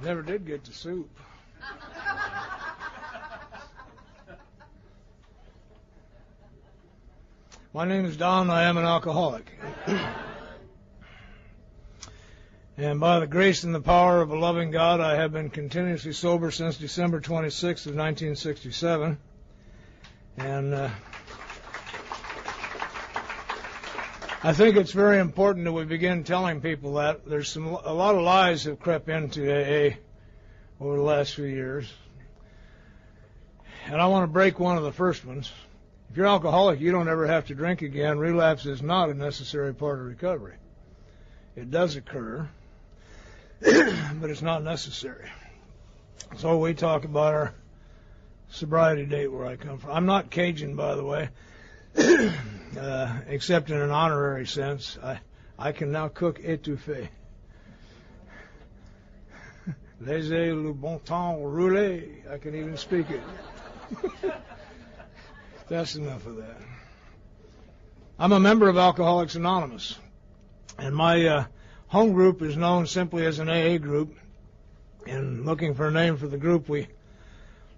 Never did get to soup. My name is Don. I am an alcoholic. And by the grace and the power of a loving God, I have been continuously sober since December 26th of 1967. And I think it's very important that we begin telling people that. A lot of lies have crept into AA over the last few years. And I want to break one of the first ones. If you're alcoholic, you don't ever have to drink again. Relapse is not a necessary part of recovery. It does occur, but it's not necessary. So we talk about our sobriety date where I come from. I'm not Cajun, by the way, except in an honorary sense. I can now cook étouffée. Laissez le bon temps rouler. I can even speak it. That's enough of that. I'm a member of Alcoholics Anonymous, and my home group is known simply as an AA group. In looking for a name for the group, we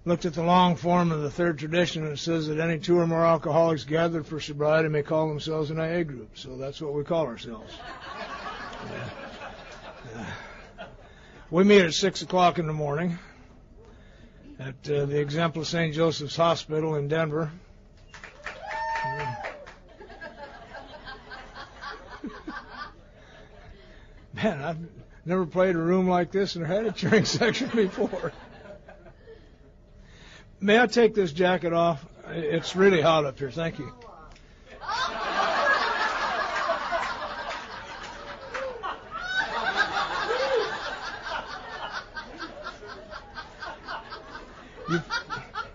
looked at the long form of the third tradition, and it says that any two or more alcoholics gathered for sobriety may call themselves an AA group. So that's what we call ourselves. We meet at 6 o'clock in the morning at the Exemplar St. Joseph's Hospital in Denver. Man, I've never played a room like this and had a drink section before. May I take this jacket off? It's really hot up here. Thank you.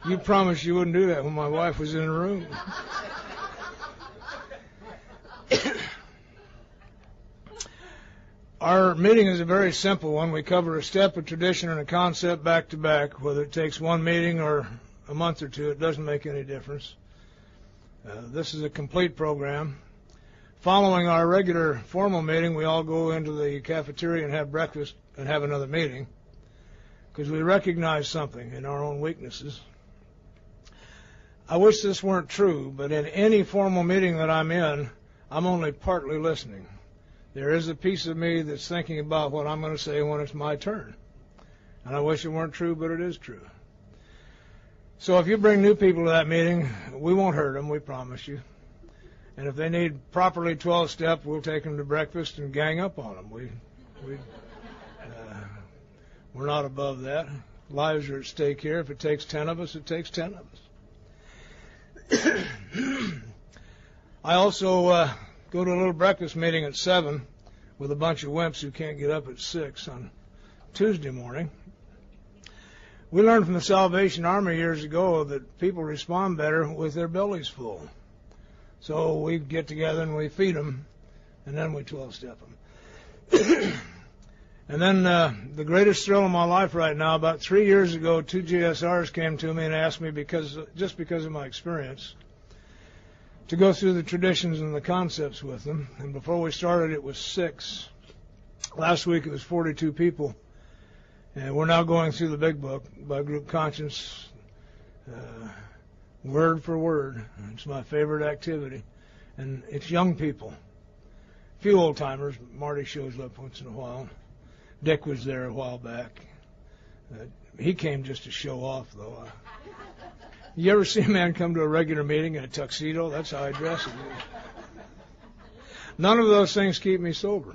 You promised you wouldn't do that when my wife was in the room. Our meeting is a very simple one. We cover a step, a tradition, and a concept back to back. Whether it takes one meeting or a month or two, it doesn't make any difference. This is a complete program. Following our regular formal meeting, we all go into the cafeteria and have breakfast and have another meeting because we recognize something in our own weaknesses. I wish this weren't true, but in any formal meeting that I'm in, I'm only partly listening. There is a piece of me that's thinking about what I'm going to say when it's my turn. And I wish it weren't true, but it is true. So if you bring new people to that meeting, we won't hurt them, we promise you. And if they need properly 12-step, we'll take them to breakfast and gang up on them. We're not above that. Lives are at stake here. If it takes 10 of us, it takes 10 of us. I also go to a little breakfast meeting at 7 with a bunch of wimps who can't get up at 6 on Tuesday morning. We learned from the Salvation Army years ago that people respond better with their bellies full. So we get together and we feed them, and then we 12-step them. And then the greatest thrill of my life right now, about 3 years ago, 2 GSRs came to me and asked me, just because of my experience, to go through the traditions and the concepts with them. And before we started, it was 6. Last week, it was 42 people. And we're now going through the big book by Group Conscience, word for word. It's my favorite activity. And it's young people. A few old-timers. Marty shows up once in a while. Dick was there a while back. He came just to show off, though. You ever see a man come to a regular meeting in a tuxedo? That's how I dress. None of those things keep me sober.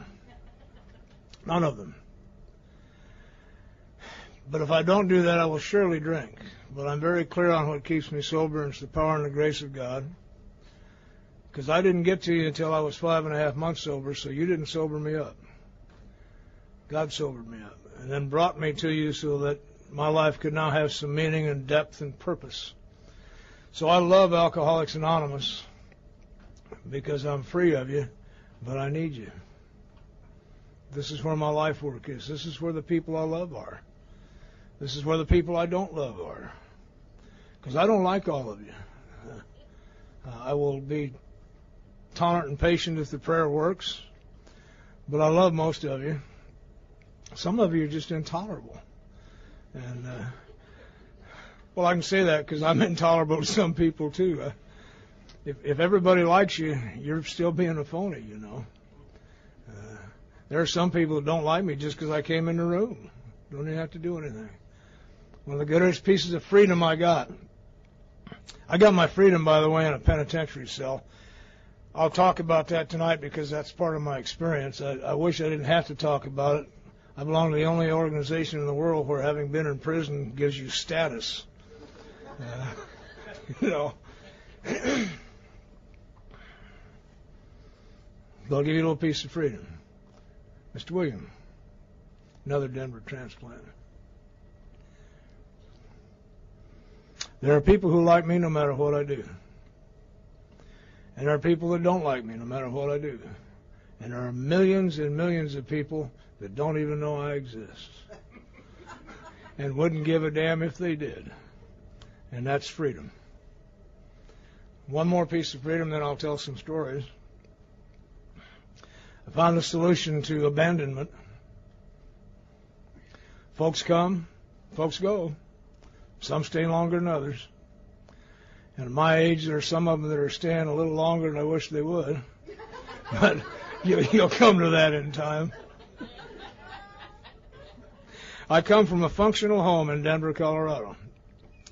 None of them. But if I don't do that, I will surely drink. But I'm very clear on what keeps me sober, and it's the power and the grace of God. Because I didn't get to you until I was 5.5 months sober, so you didn't sober me up. God sobered me up, and then brought me to you so that my life could now have some meaning and depth and purpose. So I love Alcoholics Anonymous because I'm free of you, but I need you. This is where my life work is. This is where the people I love are. This is where the people I don't love are. Because I don't like all of you. I will be tolerant and patient if the prayer works, but I love most of you. Some of you are just intolerable. And, well, I can say that because I'm intolerable to some people, too. If everybody likes you, you're still being a phony, you know. There are some people that don't like me just because I came in the room. Don't even have to do anything. One of the greatest pieces of freedom I got my freedom, by the way, in a penitentiary cell. I'll talk about that tonight because that's part of my experience. I wish I didn't have to talk about it. I belong to the only organization in the world where having been in prison gives you status. You know. They'll give you a little piece of freedom. Mr. William, another Denver transplant. There are people who like me no matter what I do. And there are people that don't like me no matter what I do. And there are millions and millions of people that don't even know I exist. And wouldn't give a damn if they did. And that's freedom. One more piece of freedom, then I'll tell some stories. I found a solution to abandonment. Folks come, folks go. Some stay longer than others. And at my age, there are some of them that are staying a little longer than I wish they would. But you'll come to that in time. I come from a functional home in Denver, Colorado.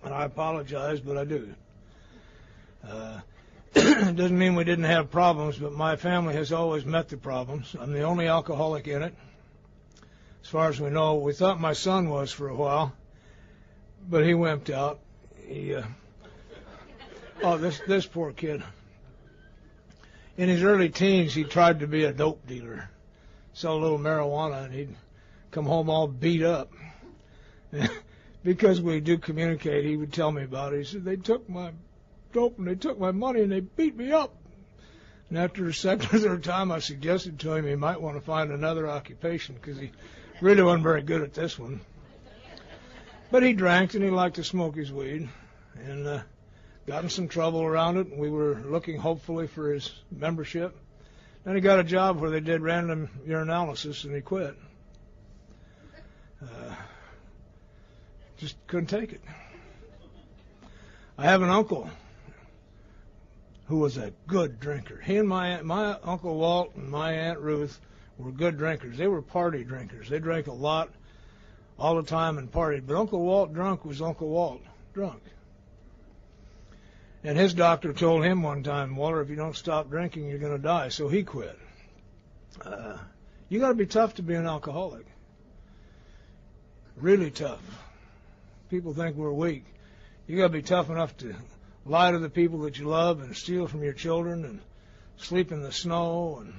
And I apologize, but I do. It doesn't mean we didn't have problems, but my family has always met the problems. I'm the only alcoholic in it. As far as we know, we thought my son was for a while, but he wimped out. This poor kid. In his early teens, he tried to be a dope dealer, sell a little marijuana, and he'd come home all beat up. Because we do communicate, he would tell me about it. He said, they took my dope and they took my money and they beat me up. And after the second or third time, I suggested to him he might want to find another occupation because he really wasn't very good at this one. But he drank and he liked to smoke his weed and got in some trouble around it. We were looking hopefully for his membership. Then he got a job where they did random urinalysis and he quit. Just couldn't take it. I have an uncle who was a good drinker. He and my Uncle Walt and my Aunt Ruth were good drinkers. They were party drinkers. They drank a lot all the time and partied. But Uncle Walt drunk was Uncle Walt drunk. And his doctor told him one time, Walter, if you don't stop drinking, you're going to die. So he quit. You got to be tough to be an alcoholic. Really tough. People think we're weak. You got to be tough enough to lie to the people that you love and steal from your children and sleep in the snow and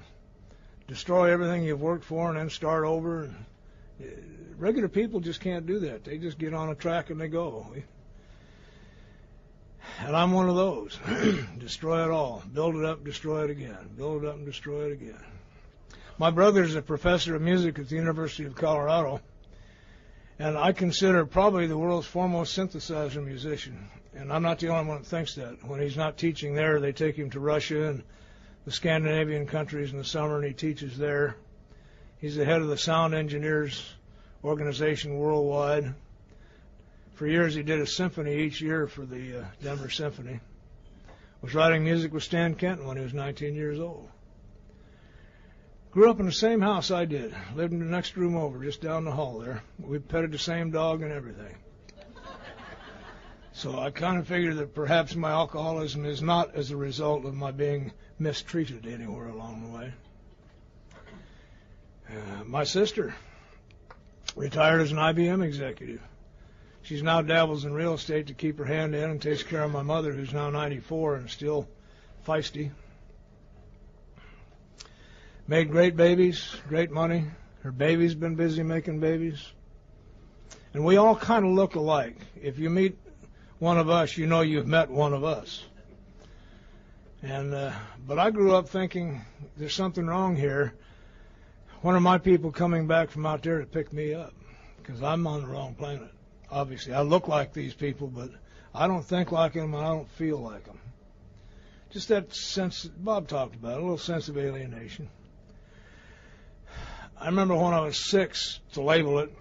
destroy everything you've worked for and then start over. And regular people just can't do that. They just get on a track and they go. And I'm one of those. Destroy it all. Build it up, destroy it again. Build it up and destroy it again. My brother's a professor of music at the University of Colorado. And I consider probably the world's foremost synthesizer musician. And I'm not the only one that thinks that. When he's not teaching there, they take him to Russia and the Scandinavian countries in the summer, and he teaches there. He's the head of the Sound Engineers Organization worldwide. For years, he did a symphony each year for the Denver Symphony. Was writing music with Stan Kenton when he was 19 years old. Grew up in the same house I did. Lived in the next room over, just down the hall there. We petted the same dog and everything. So I kind of figured that perhaps my alcoholism is not as a result of my being mistreated anywhere along the way. My sister retired as an IBM executive. She's now dabbles in real estate to keep her hand in and takes care of my mother, who's now 94 and still feisty. Made great babies, great money. Her baby's been busy making babies. And we all kind of look alike. If you meet one of us, you know you've met one of us. And but I grew up thinking there's something wrong here. When are my people coming back from out there to pick me up? Because I'm on the wrong planet. Obviously, I look like these people, but I don't think like them and I don't feel like them. Just that sense Bob talked about, a little sense of alienation. I remember when I was 6, to label it,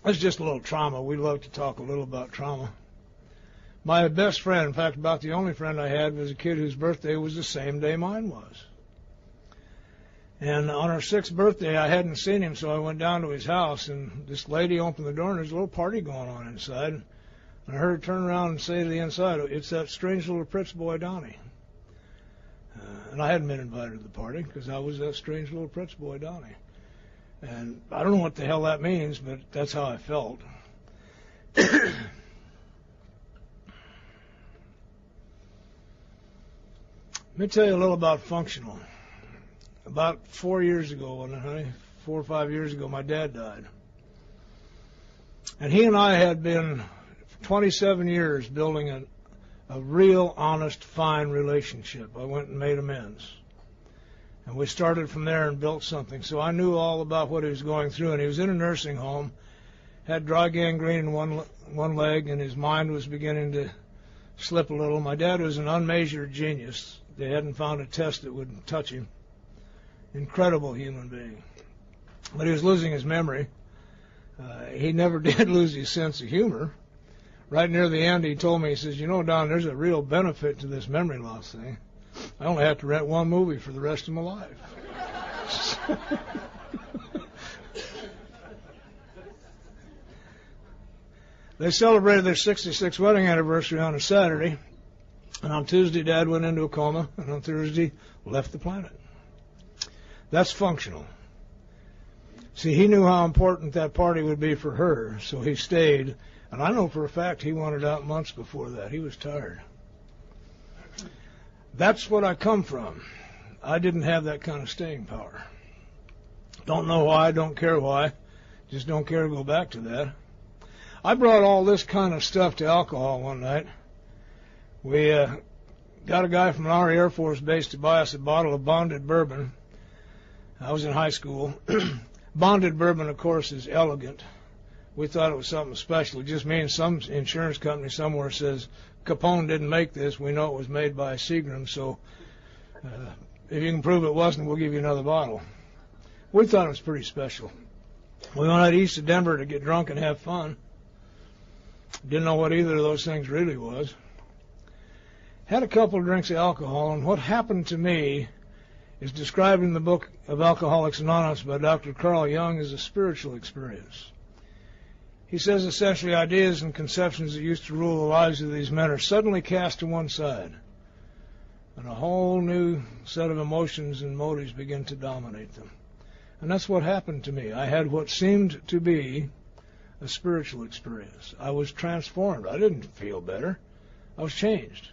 it's just a little trauma. We love to talk a little about trauma. My best friend, in fact, about the only friend I had, was a kid whose birthday was the same day mine was. And on our 6th birthday, I hadn't seen him, so I went down to his house, and this lady opened the door, and there's a little party going on inside. And I heard her turn around and say to the inside, "It's that strange little Pritz boy, Donnie." And I hadn't been invited to the party because I was that strange little Pritz boy, Donnie. And I don't know what the hell that means, but that's how I felt. Let me tell you a little about functional. About 4 years ago, 4 or 5 years ago, my dad died. And he and I had been 27 years building a real, honest, fine relationship. I went and made amends. And we started from there and built something. So I knew all about what he was going through. And he was in a nursing home, had dry gangrene in one leg, and his mind was beginning to slip a little. My dad was an unmeasured genius. They hadn't found a test that would touch him. Incredible human being. But he was losing his memory. He never did lose his sense of humor. Right near the end, he told me, he says, "You know, Don, there's a real benefit to this memory loss thing. I only have to rent one movie for the rest of my life." They celebrated their 66th wedding anniversary on a Saturday, and on Tuesday, Dad went into a coma, and on Thursday, left the planet. That's functional. See, he knew how important that party would be for her, so he stayed. And I know for a fact he wanted out months before that. He was tired. That's what I come from. I didn't have that kind of staying power. Don't know why, don't care why. Just don't care to go back to that. I brought all this kind of stuff to alcohol one night. We got a guy from our Air Force base to buy us a bottle of bonded bourbon. I was in high school. Bonded bourbon, of course, is elegant. We thought it was something special. It just means some insurance company somewhere says, "Capone didn't make this. We know it was made by Seagram, so if you can prove it wasn't, we'll give you another bottle." We thought it was pretty special. We went out east of Denver to get drunk and have fun. Didn't know what either of those things really was. Had a couple of drinks of alcohol, and what happened to me is described in the book of Alcoholics Anonymous by Dr. Carl Jung as a spiritual experience. He says essentially ideas and conceptions that used to rule the lives of these men are suddenly cast to one side, and a whole new set of emotions and motives begin to dominate them. And that's what happened to me. I had what seemed to be a spiritual experience. I was transformed. I didn't feel better. I was changed.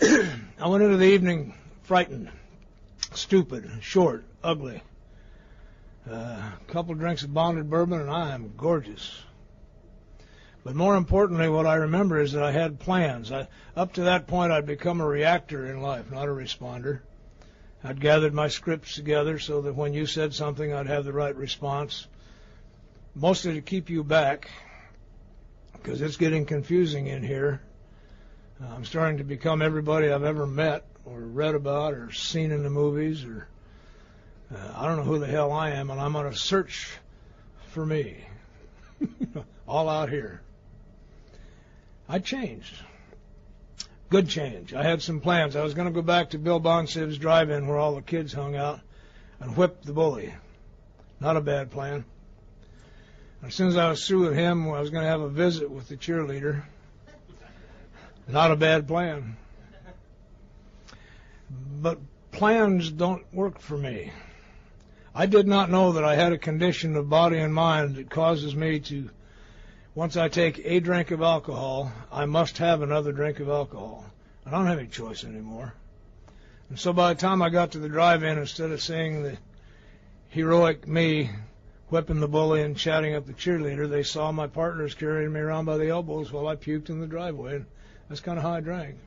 I went into the evening frightened, stupid, short, ugly. A couple of drinks of bonded bourbon, and I am gorgeous. But more importantly, what I remember is that I had plans. Up to that point, I'd become a reactor in life, not a responder. I'd gathered my scripts together so that when you said something, I'd have the right response. Mostly to keep you back, because it's getting confusing in here. I'm starting to become everybody I've ever met or read about or seen in the movies, or I don't know who the hell I am, and I'm on a search for me. All out here. I changed. Good change. I had some plans. I was going to go back to Bill Bonsib's drive-in where all the kids hung out and whip the bully. Not a bad plan. As soon as I was through with him, I was going to have a visit with the cheerleader. Not a bad plan. But plans don't work for me. I did not know that I had a condition of body and mind that causes me to, once I take a drink of alcohol, I must have another drink of alcohol. I don't have any choice anymore. And so by the time I got to the drive-in, instead of seeing the heroic me whipping the bully and chatting up the cheerleader, they saw my partners carrying me around by the elbows while I puked in the driveway. That's kind of how I drank.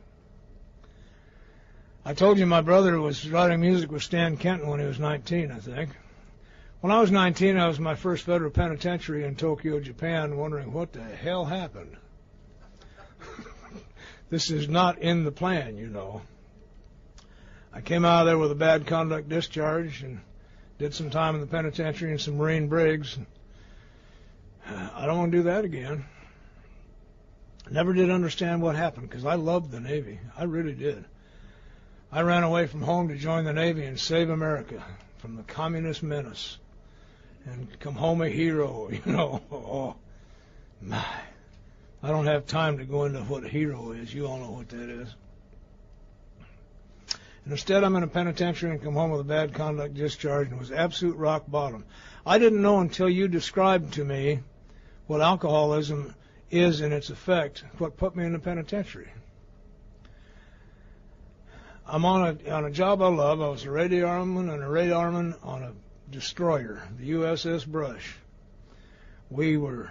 I told you my brother was writing music with Stan Kenton when he was 19, I think. When I was 19, I was in my first federal penitentiary in Tokyo, Japan, wondering what the hell happened. This is not in the plan, you know. I came out of there with a bad conduct discharge and Did some time in the penitentiary and some Marine brigs. I don't want to do that again. I never did understand what happened because I loved the Navy. I really did. I ran away from home to join the Navy and save America from the communist menace and come home a hero, you know. Oh, my. I don't have time to go into what a hero is. You all know what that is. And instead, I'm in a penitentiary and come home with a bad conduct discharge, and it was absolute rock bottom. I didn't know until you described to me what alcoholism is in its effect, what put me in the penitentiary. I'm on a job I love. I was a radarman and a radarman on a destroyer, the USS Brush. We were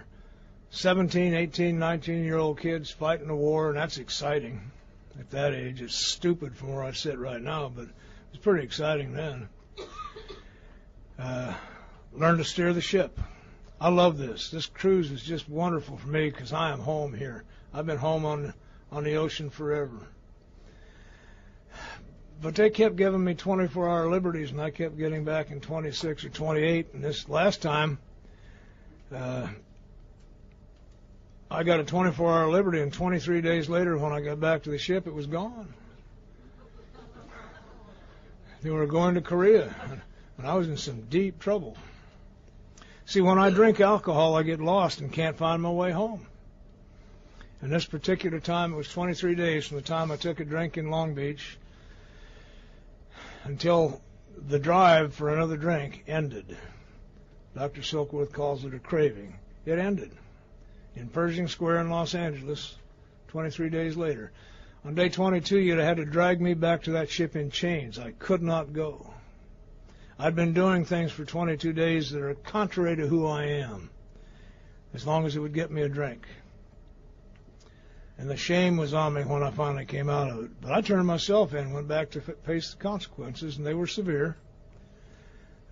17, 18, 19-year-old kids fighting a war, and that's exciting. At that age, it's stupid from where I sit right now, but it was pretty exciting then. Learned to steer the ship. I love this. This cruise is just wonderful for me because I am home here. I've been home on the ocean forever. But they kept giving me 24-hour liberties, and I kept getting back in 26 or 28. And this last time, I got a 24-hour liberty, and 23 days later, when I got back to the ship, it was gone. They were going to Korea, and I was in some deep trouble. See, when I drink alcohol, I get lost and can't find my way home. And this particular time, it was 23 days from the time I took a drink in Long Beach until the drive for another drink ended. Dr. Silkworth calls it a craving. It ended in Pershing Square in Los Angeles 23 days later. On day 22, you'd have had to drag me back to that ship in chains. I could not go. I'd been doing things for 22 days that are contrary to who I am, as long as it would get me a drink. And the shame was on me when I finally came out of it. But I turned myself in and went back to face the consequences, and they were severe.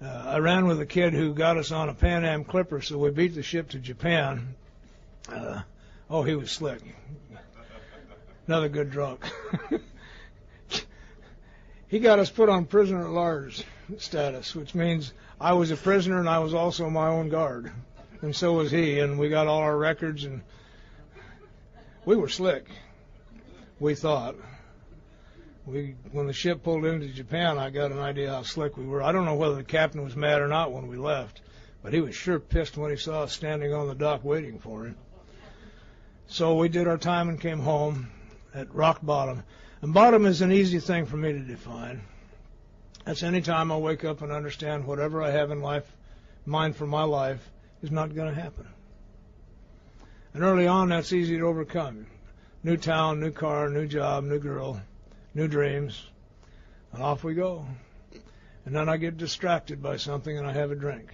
I ran with a kid who got us on a Pan Am Clipper, so we beat the ship to Japan. He was slick. Another good drunk. He got us put on prisoner at large status, which means I was a prisoner and I was also my own guard. And so was he, and we got all our records, and we were slick, we thought. When the ship pulled into Japan, I got an idea how slick we were. I don't know whether the captain was mad or not when we left, but he was sure pissed when he saw us standing on the dock waiting for him. So we did our time and came home at rock bottom. And bottom is an easy thing for me to define. That's any time I wake up and understand whatever I have in mind for my life is not going to happen. And early on, that's easy to overcome. New town, new car, new job, new girl, new dreams, and off we go. And then I get distracted by something and I have a drink.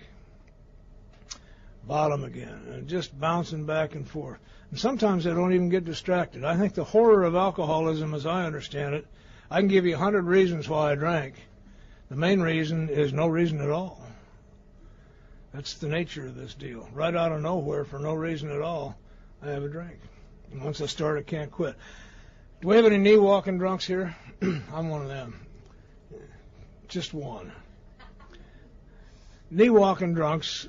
Bottom again, and just bouncing back and forth. And sometimes I don't even get distracted. I think the horror of alcoholism, as I understand it, I can give you 100 reasons why I drank. The main reason is no reason at all. That's the nature of this deal. Right out of nowhere, for no reason at all, I have a drink. And once I start, I can't quit. Do we have any knee-walking drunks here? I'm one of them. Just one. Knee-walking drunks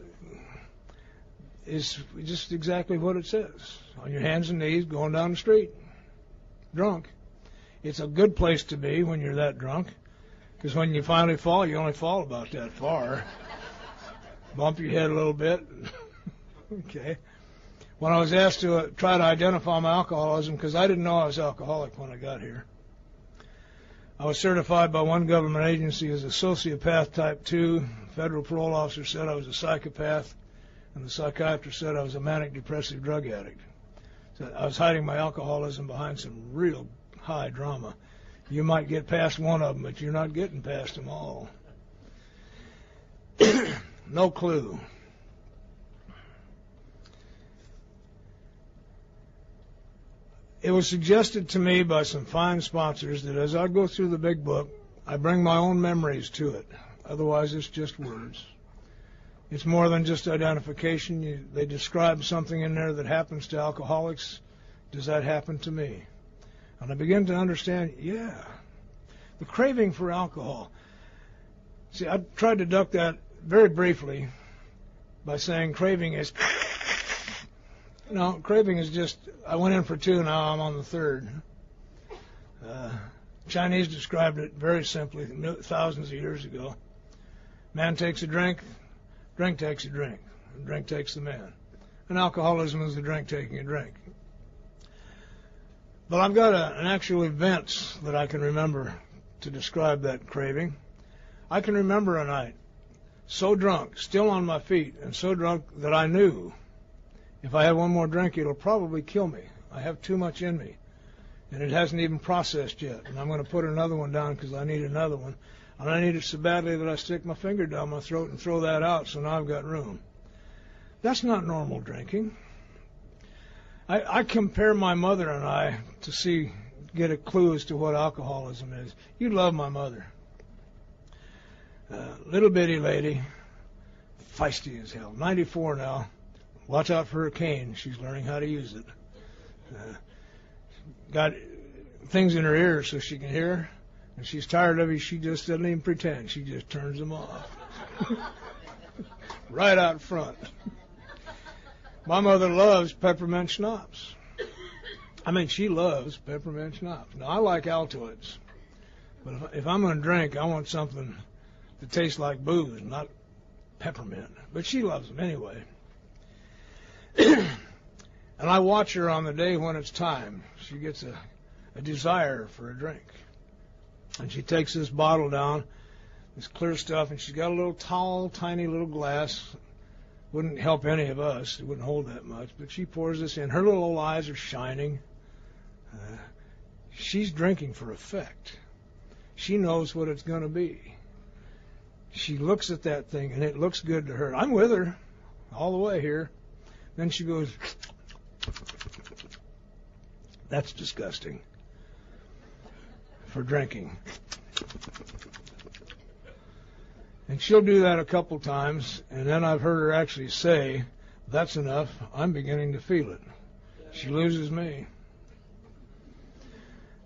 is just exactly what it says. On your hands and knees, going down the street. Drunk. It's a good place to be when you're that drunk, because when you finally fall, you only fall about that far. Bump your head a little bit. Okay. When I was asked to try to identify my alcoholism, because I didn't know I was alcoholic when I got here, I was certified by one government agency as a sociopath type 2. Federal parole officer said I was a psychopath, and the psychiatrist said I was a manic depressive drug addict. So I was hiding my alcoholism behind some real high drama. You might get past one of them, but you're not getting past them all. No clue. It was suggested to me by some fine sponsors that as I go through the big book, I bring my own memories to it. Otherwise, it's just words. It's more than just identification. They describe something in there that happens to alcoholics. Does that happen to me? And I begin to understand, yeah, the craving for alcohol. See, I tried to duck that very briefly by saying craving is... No, craving is just, I went in for 2, now I'm on the 3rd. Chinese described it very simply thousands of years ago. Man takes a drink takes a drink, and drink takes the man. And alcoholism is the drink taking a drink. But I've got an actual event that I can remember to describe that craving. I can remember a night so drunk, still on my feet, and so drunk that I knew if I have one more drink, it'll probably kill me. I have too much in me, and it hasn't even processed yet. And I'm going to put another one down because I need another one. And I need it so badly that I stick my finger down my throat and throw that out, so now I've got room. That's not normal drinking. I compare my mother and I to get a clue as to what alcoholism is. You love my mother. Little bitty lady, feisty as hell, 94 now. Watch out for her cane. She's learning how to use it. Got things in her ears so she can hear. And she's tired of it. She just doesn't even pretend. She just turns them off. Right out front. My mother loves peppermint schnapps. I mean, she loves peppermint schnapps. Now, I like Altoids. But if I'm going to drink, I want something that tastes like booze, not peppermint. But she loves them anyway. And I watch her on the day when it's time. She gets a desire for a drink. And she takes this bottle down, this clear stuff, and she's got a little tall, tiny little glass. Wouldn't help any of us. It wouldn't hold that much. But she pours this in. Her little eyes are shining. She's drinking for effect. She knows what it's going to be. She looks at that thing, and it looks good to her. I'm with her all the way here. Then she goes, that's disgusting for drinking. And she'll do that a couple times, and then I've heard her actually say, that's enough, I'm beginning to feel it. She loses me.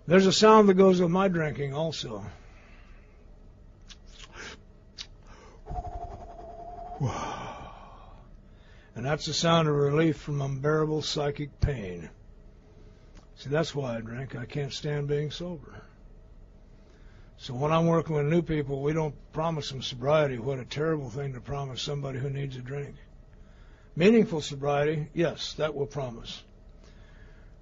There's a sound that goes with my drinking also. And that's the sound of relief from unbearable psychic pain. See, that's why I drink. I can't stand being sober. So when I'm working with new people, we don't promise them sobriety. What a terrible thing to promise somebody who needs a drink. Meaningful sobriety, yes, that we'll promise.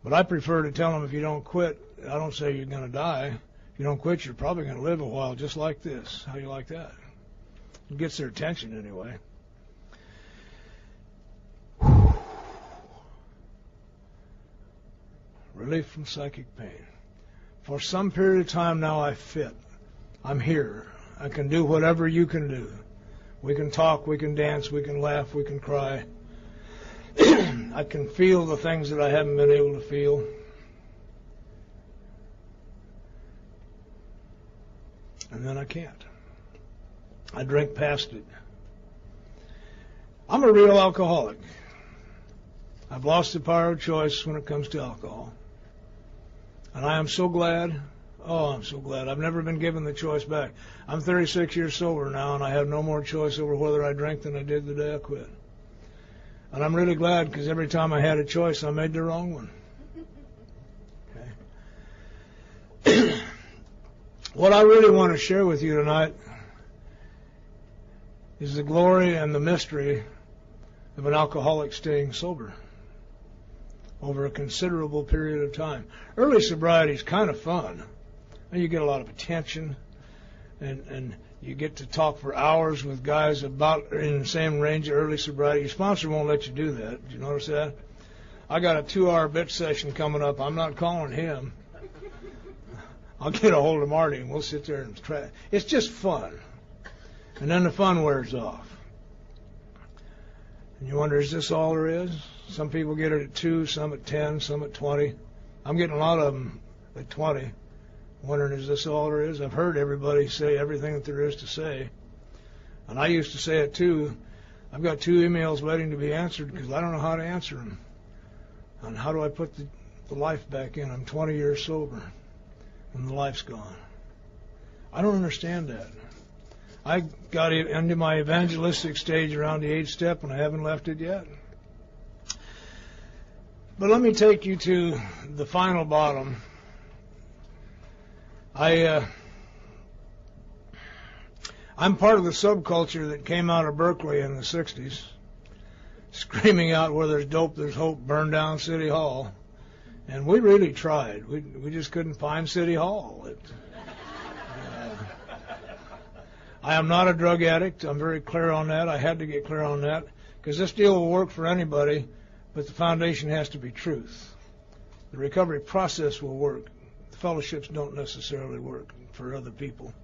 But I prefer to tell them if you don't quit, I don't say you're going to die. If you don't quit, you're probably going to live a while just like this. How do you like that? It gets their attention anyway. Relief from psychic pain. For some period of time now I fit. I'm here. I can do whatever you can do. We can talk, we can dance, we can laugh, we can cry. I can feel the things that I haven't been able to feel. And then I can't. I drink past it. I'm a real alcoholic. I've lost the power of choice when it comes to alcohol. And I am so glad. Oh, I'm so glad. I've never been given the choice back. I'm 36 years sober now, and I have no more choice over whether I drink than I did the day I quit. And I'm really glad because every time I had a choice, I made the wrong one. Okay. What I really want to share with you tonight is the glory and the mystery of an alcoholic staying sober over a considerable period of time. Early sobriety is kind of fun. And you get a lot of attention, and you get to talk for hours with guys about in the same range of early sobriety. Your sponsor won't let you do that. Did you notice that? I got a 2-hour bit session coming up. I'm not calling him. I'll get a hold of Marty, and we'll sit there and try. It's just fun. And then the fun wears off. And you wonder, is this all there is? Some people get it at 2, some at 10, some at 20. I'm getting a lot of them at 20. Wondering, is this all there is? I've heard everybody say everything that there is to say. And I used to say it too. I've got 2 emails waiting to be answered because I don't know how to answer them. And how do I put the life back in? I'm 20 years sober and the life's gone. I don't understand that. I got into my evangelistic stage around the 8th step, and I haven't left it yet. But let me take you to the final bottom. I'm part of the subculture that came out of Berkeley in the 60s, screaming out, where there's dope, there's hope, burn down City Hall. And we really tried. We just couldn't find City Hall. I am not a drug addict. I'm very clear on that. I had to get clear on that, because this deal will work for anybody, but the foundation has to be truth. The recovery process will work. The fellowships don't necessarily work for other people.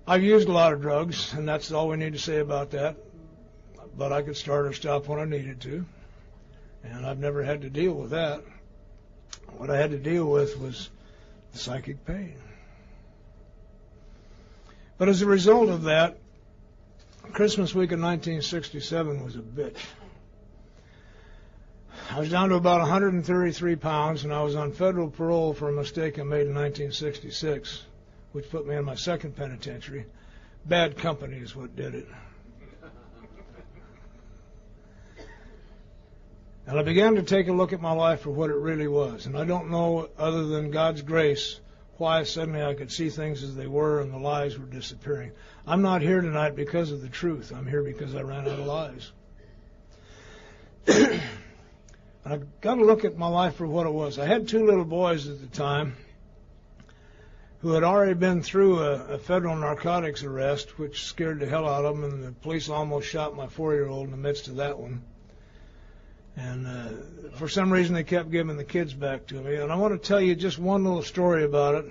I've used a lot of drugs, and that's all we need to say about that. But I could start or stop when I needed to, and I've never had to deal with that. What I had to deal with was the psychic pain. But as a result of that, Christmas week of 1967 was a bitch. I was down to about 133 pounds, and I was on federal parole for a mistake I made in 1966, which put me in my second penitentiary. Bad company is what did it. And I began to take a look at my life for what it really was. And I don't know, other than God's grace, why suddenly I could see things as they were and the lies were disappearing. I'm not here tonight because of the truth. I'm here because I ran out of lies. And I've got to look at my life for what it was. I had 2 little boys at the time who had already been through a federal narcotics arrest, which scared the hell out of them, and the police almost shot my 4-year-old in the midst of that one. And for some reason, they kept giving the kids back to me. And I want to tell you just one little story about it,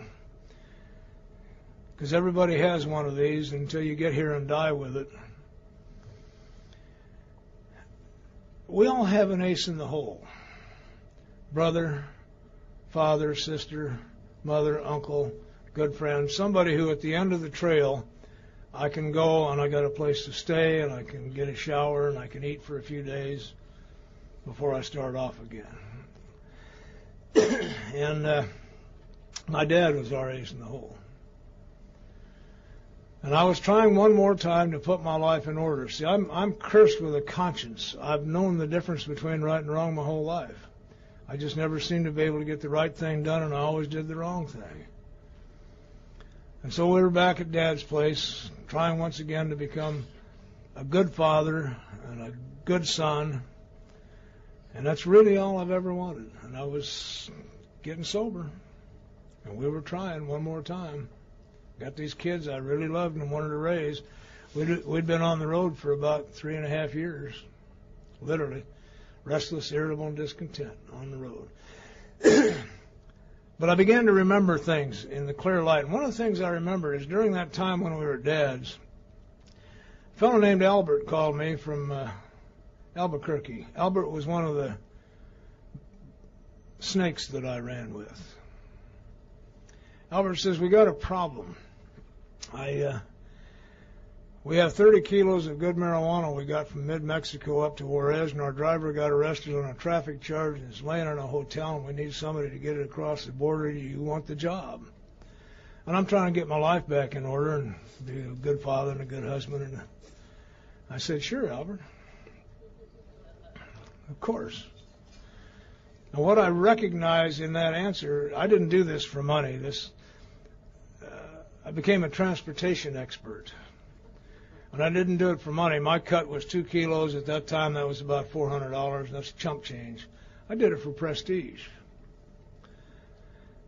because everybody has one of these until you get here and die with it. We all have an ace in the hole. Brother, father, sister, mother, uncle, good friend, somebody who at the end of the trail, I can go and I got a place to stay and I can get a shower and I can eat for a few days before I start off again. And my dad was our ace in the hole. And I was trying one more time to put my life in order. See, I'm cursed with a conscience. I've known the difference between right and wrong my whole life. I just never seemed to be able to get the right thing done, and I always did the wrong thing. And so we were back at Dad's place, trying once again to become a good father and a good son. And that's really all I've ever wanted. And I was getting sober. And we were trying one more time. Got these kids I really loved and wanted to raise. We'd been on the road for about 3.5 years, literally. Restless, irritable, and discontent on the road. But I began to remember things in the clear light. And one of the things I remember is during that time when we were at Dad's, a fellow named Albert called me from Albuquerque. Albert was one of the snakes that I ran with. Albert says, we got a problem. We have 30 kilos of good marijuana we got from mid-Mexico up to Juarez, and our driver got arrested on a traffic charge and is laying in a hotel, and we need somebody to get it across the border. You want the job? And I'm trying to get my life back in order and be a good father and a good husband. And I said, sure, Albert. Of course. And what I recognize in that answer, I didn't do this for money. I became a transportation expert. And I didn't do it for money. My cut was 2 kilos. At that time, that was about $400. That's chump change. I did it for prestige.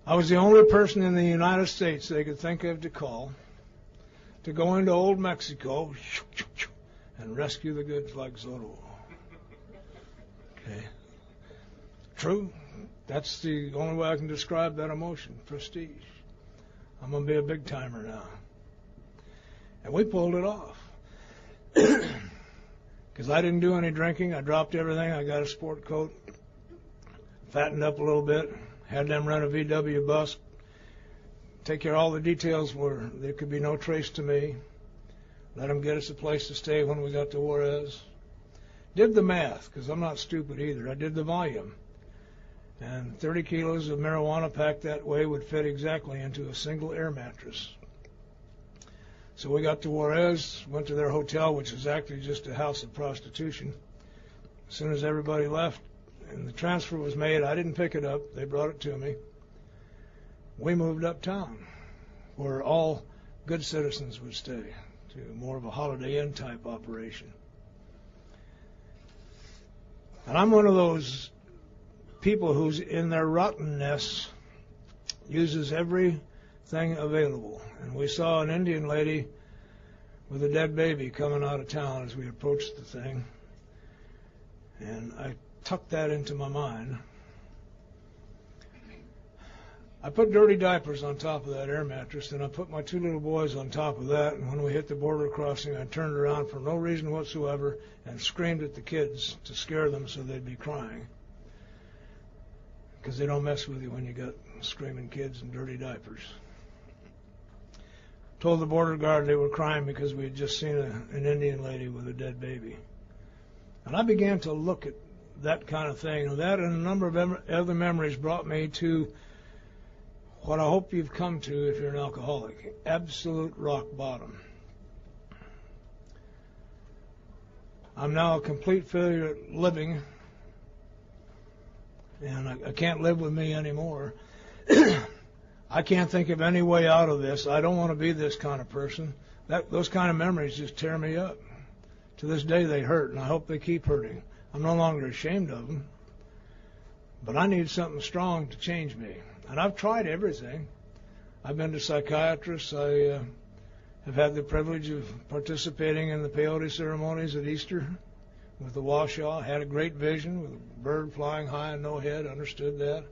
I was the only person in the United States they could think of to call to go into old Mexico and rescue the goods like Zorro. Okay. True. That's the only way I can describe that emotion, prestige. I'm going to be a big timer now. And we pulled it off. Because I didn't do any drinking. I dropped everything. I got a sport coat, fattened up a little bit, had them rent a VW bus, take care of all the details where there could be no trace to me, let them get us a place to stay when we got to Juarez. Did the math, because I'm not stupid either. I did the volume. And 30 kilos of marijuana packed that way would fit exactly into a single air mattress. So we got to Juarez, went to their hotel, which is actually just a house of prostitution. As soon as everybody left and the transfer was made, I didn't pick it up. They brought it to me. We moved uptown, where all good citizens would stay, to more of a Holiday Inn type operation. And I'm one of those people who's in their rottenness uses everything available. And we saw an Indian lady with a dead baby coming out of town as we approached the thing. And I tucked that into my mind. I put dirty diapers on top of that air mattress, and I put my 2 little boys on top of that, and when we hit the border crossing, I turned around for no reason whatsoever and screamed at the kids to scare them so they'd be crying. Because they don't mess with you when you got screaming kids in dirty diapers. Told the border guard they were crying because we had just seen an Indian lady with a dead baby. And I began to look at that kind of thing. And that and a number of other memories brought me to what I hope you've come to if you're an alcoholic. Absolute rock bottom. I'm now a complete failure at living, and I can't live with me anymore. I can't think of any way out of this. I don't want to be this kind of person. Those kind of memories just tear me up. To this day they hurt, and I hope they keep hurting. I'm no longer ashamed of them, but I need something strong to change me. And I've tried everything. I've been to psychiatrists. I have had the privilege of participating in the peyote ceremonies at Easter with the Washaw. Had a great vision with a bird flying high and no head. Understood that.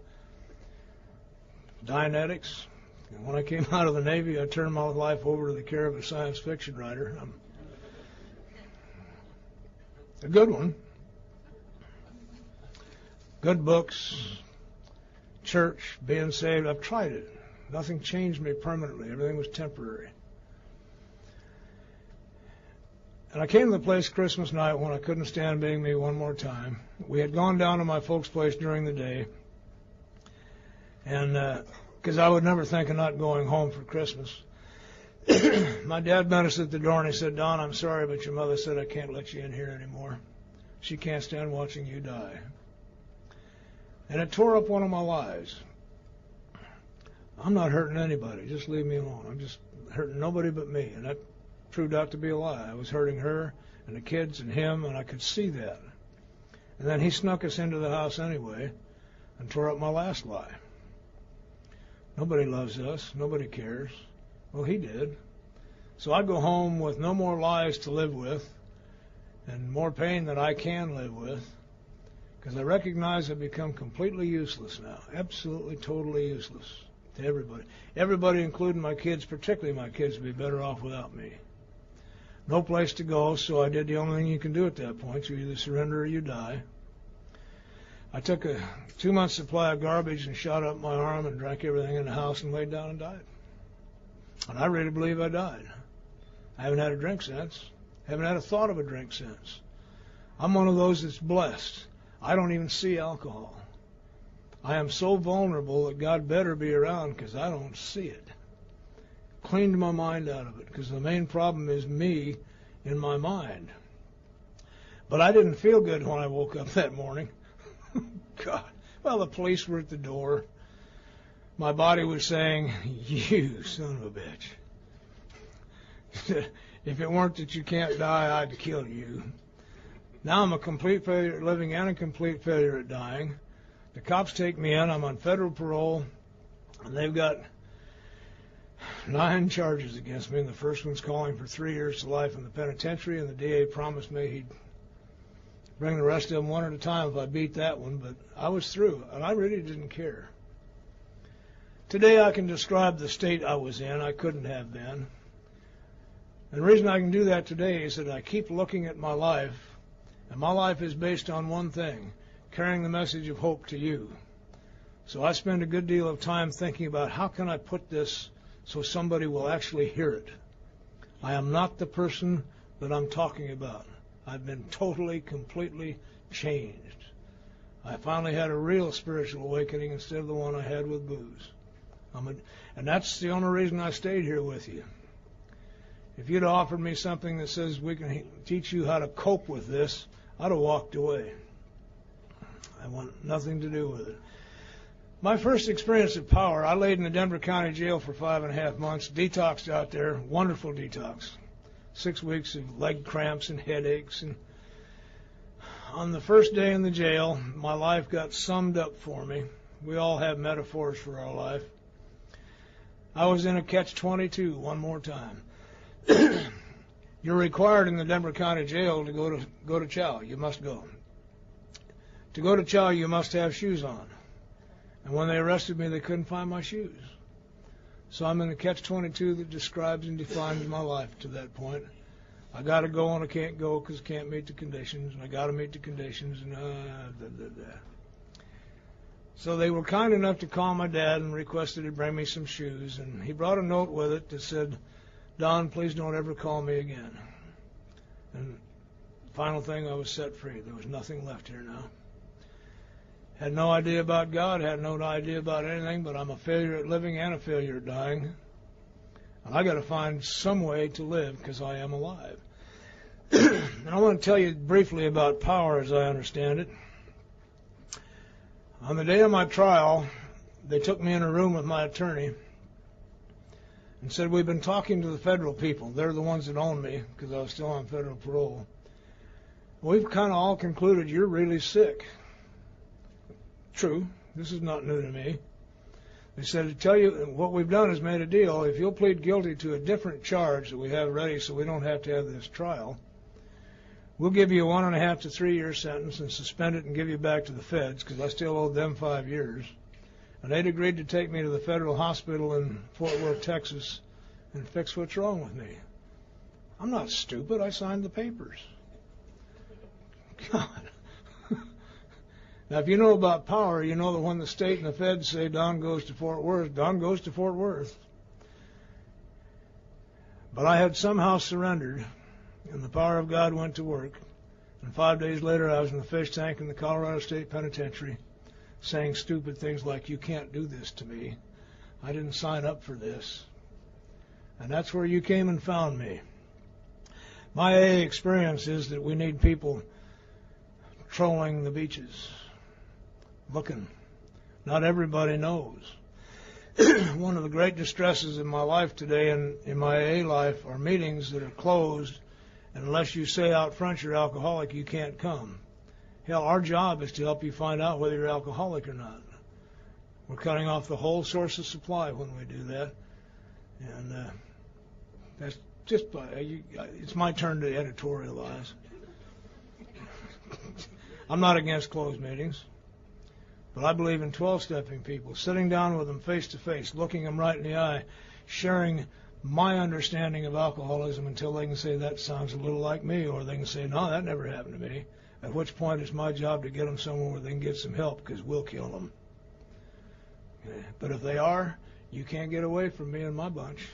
Dianetics. And when I came out of the Navy, I turned my life over to the care of a science fiction writer. A good one. Good books. Church, being saved. I've tried it. Nothing changed me permanently. Everything was temporary. And I came to the place Christmas night when I couldn't stand being me one more time. We had gone down to my folks' place during the day, and because I would never think of not going home for Christmas. My dad met us at the door and he said, "Don, I'm sorry, but your mother said I can't let you in here anymore. She can't stand watching you die." And it tore up one of my lives. I'm not hurting anybody. Just leave me alone. I'm just hurting nobody but me. And that proved out to be a lie. I was hurting her and the kids and him, and I could see that. And then he snuck us into the house anyway and tore up my last lie. Nobody loves us. Nobody cares. Well, he did. So I go home with no more lies to live with and more pain that I can live with, because I recognize I've become completely useless now. Absolutely, totally useless to everybody. Everybody, including my kids, particularly my kids, would be better off without me. No place to go, so I did the only thing you can do at that point. You either surrender or you die. I took a 2-month supply of garbage and shot up my arm and drank everything in the house and laid down and died. And I really believe I died. I haven't had a drink since. Haven't had a thought of a drink since. I'm one of those that's blessed. I don't even see alcohol. I am so vulnerable that God better be around because I don't see it. Cleaned my mind out of it because the main problem is me in my mind. But I didn't feel good when I woke up that morning. God. Well, the police were at the door. My body was saying, "You son of a bitch. If it weren't that you can't die, I'd kill you." Now I'm a complete failure at living and a complete failure at dying. The cops take me in. I'm on federal parole, and they've got 9 charges against me. And the first one's calling for 3 years to life in the penitentiary, and the DA promised me he'd bring the rest of them one at a time if I beat that one. But I was through, and I really didn't care. Today I can describe the state I was in. I couldn't have been. And the reason I can do that today is that I keep looking at my life, and my life is based on one thing: carrying the message of hope to you. So I spend a good deal of time thinking about how can I put this so somebody will actually hear it. I am not the person that I'm talking about. I've been totally, completely changed. I finally had a real spiritual awakening instead of the one I had with booze. And that's the only reason I stayed here with you. If you'd offered me something that says we can teach you how to cope with this, I'd have walked away. I want nothing to do with it. My first experience of power, I laid in the Denver County Jail for 5.5 months, detoxed out there, wonderful detox. 6 weeks of leg cramps and headaches. And on the first day in the jail, my life got summed up for me. We all have metaphors for our life. I was in a catch-22 one more time. You're required in the Denver County Jail to go to chow. You must go. To go to chow, you must have shoes on. And when they arrested me, they couldn't find my shoes. So I'm in the catch-22 that describes and defines my life to that point. I got to go and I can't go because I can't meet the conditions, and I got to meet the conditions, and So they were kind enough to call my dad and requested he'd bring me some shoes, and he brought a note with it that said, "Don, please don't ever call me again." And final thing, I was set free. There was nothing left here now. Had no idea about God, had no idea about anything, but I'm a failure at living and a failure at dying. And I got to find some way to live because I am alive. And I want to tell you briefly about power as I understand it. On the day of my trial, they took me in a room with my attorney and said, "We've been talking to the federal people. They're the ones that own me because I was still on federal parole. We've kind of all concluded you're really sick." True. This is not new to me. They said, "To tell you what we've done is made a deal. If you'll plead guilty to a different charge that we have ready so we don't have to have this trial, we'll give you a 1.5 to 3 year sentence and suspend it and give you back to the feds," because I still owed them 5 years. And they'd agreed to take me to the federal hospital in Fort Worth, Texas, and fix what's wrong with me. I'm not stupid. I signed the papers. God. Now, if you know about power, you know that when the state and the feds say Don goes to Fort Worth, Don goes to Fort Worth. But I had somehow surrendered, and the power of God went to work. And 5 days later, I was in the fish tank in the Colorado State Penitentiary saying stupid things like, "You can't do this to me. I didn't sign up for this." And that's where you came and found me. My AA experience is that we need people trolling the beaches, looking. Not everybody knows. One of the great distresses in my life today and in my AA life are meetings that are closed, and unless you say out front you're alcoholic, you can't come. Hell, our job is to help you find out whether you're alcoholic or not. We're cutting off the whole source of supply when we do that. And that's just, it's my turn to editorialize. I'm not against closed meetings, but I believe in 12-stepping people, sitting down with them face to face, looking them right in the eye, sharing my understanding of alcoholism until they can say that sounds a little like me, or they can say, "No, that never happened to me," at which point it's my job to get them somewhere where they can get some help, because we'll kill them. But if they are, you can't get away from me and my bunch.